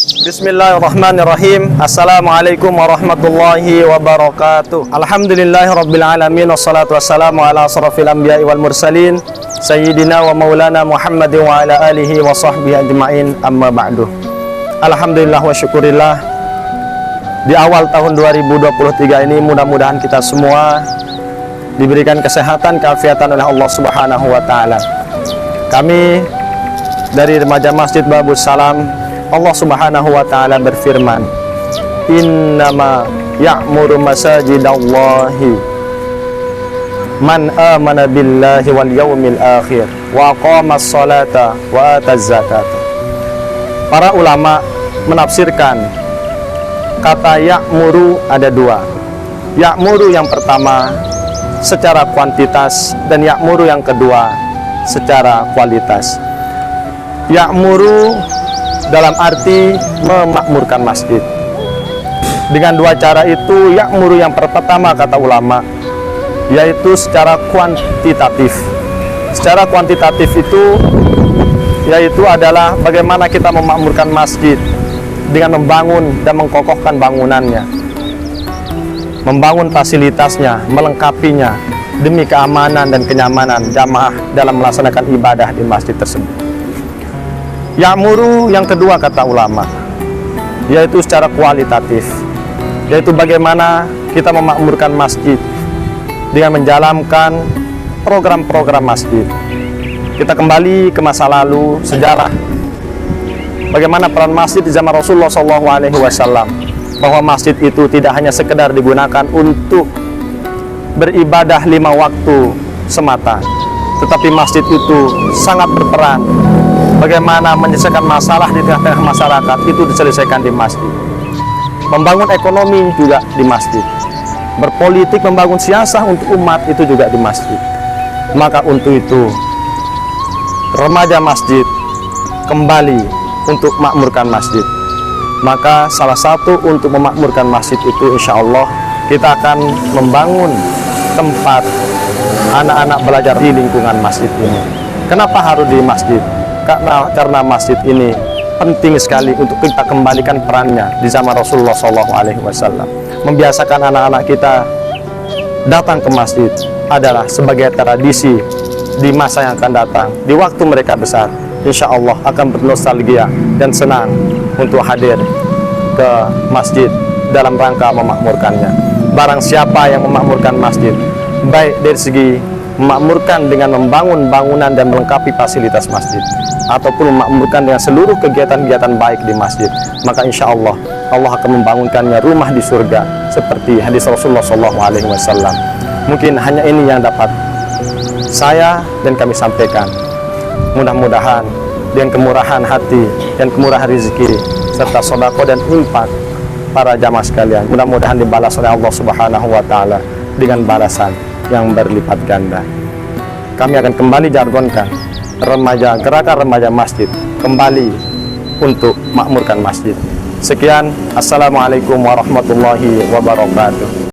Bismillahirrahmanirrahim. Assalamualaikum warahmatullahi wabarakatuh. Alhamdulillahirrabbilalamin. Wassalatu wassalamu ala asrafil anbiya'i wal mursalin Sayyidina wa maulana Muhammadin wa ala alihi wa sahbihi ajma'in, amma ba'du. Alhamdulillah wa syukurillah, di awal tahun 2023 ini mudah-mudahan kita semua diberikan kesehatan, keafiatan oleh Allah Subhanahu wa Ta'ala. Kami dari remaja Masjid Babus Salam, Allah Subhanahu wa Ta'ala berfirman, innama ya'muru masajidallahi man amana billahi wal yawmil akhir wa aqamas salata wa ataz zakat. Para ulama menafsirkan kata ya'muru ada dua. Ya'muru yang pertama secara kuantitas dan ya'muru yang kedua secara kualitas. Ya'muru dalam arti memakmurkan masjid. Dengan dua cara itu, ya'muru yang pertama kata ulama yaitu secara kuantitatif. Secara kuantitatif itu yaitu adalah bagaimana kita memakmurkan masjid dengan membangun dan mengkokohkan bangunannya, membangun fasilitasnya, melengkapinya demi keamanan dan kenyamanan jamaah dalam melaksanakan ibadah di masjid tersebut. Ya'muru yang kedua kata ulama yaitu secara kualitatif, yaitu bagaimana kita memakmurkan masjid dengan menjalankan program-program masjid. Kita kembali ke masa lalu, sejarah bagaimana peran masjid di zaman Rasulullah SAW, bahwa masjid itu tidak hanya sekedar digunakan untuk beribadah 5 waktu semata, tetapi masjid itu sangat berperan bagaimana menyelesaikan masalah di tengah-tengah masyarakat itu diselesaikan di masjid. Membangun ekonomi juga di masjid. Berpolitik, membangun siasah untuk umat itu juga di masjid. Maka untuk itu remaja masjid kembali untuk makmurkan masjid. Maka salah satu untuk memakmurkan masjid itu insya Allah kita akan membangun tempat anak-anak belajar di lingkungan masjid ini. Kenapa harus di masjid? Karena masjid ini penting sekali untuk kita kembalikan perannya di zaman Rasulullah SAW. Membiasakan anak-anak kita datang ke masjid adalah sebagai tradisi di masa yang akan datang. Di waktu mereka besar, insya Allah akan bernostalgia dan senang untuk hadir ke masjid dalam rangka memakmurkannya. Barang siapa yang memakmurkan masjid, baik dari segi memakmurkan dengan membangun bangunan dan melengkapi fasilitas masjid, ataupun memakmurkan dengan seluruh kegiatan-kegiatan baik di masjid, maka insya Allah Allah akan membangunkannya rumah di surga seperti hadis Rasulullah SAW. Mungkin hanya ini yang dapat saya dan kami sampaikan. Mudah-mudahan dengan kemurahan hati dan kemurahan rezeki serta sodako dan infak para jamaah sekalian, mudah-mudahan dibalas oleh Allah Subhanahu wa Ta'ala dengan balasan yang berlipat ganda. Kami akan kembali jargonkan gerakan remaja masjid kembali untuk makmurkan masjid. Sekian, assalamualaikum warahmatullahi wabarakatuh.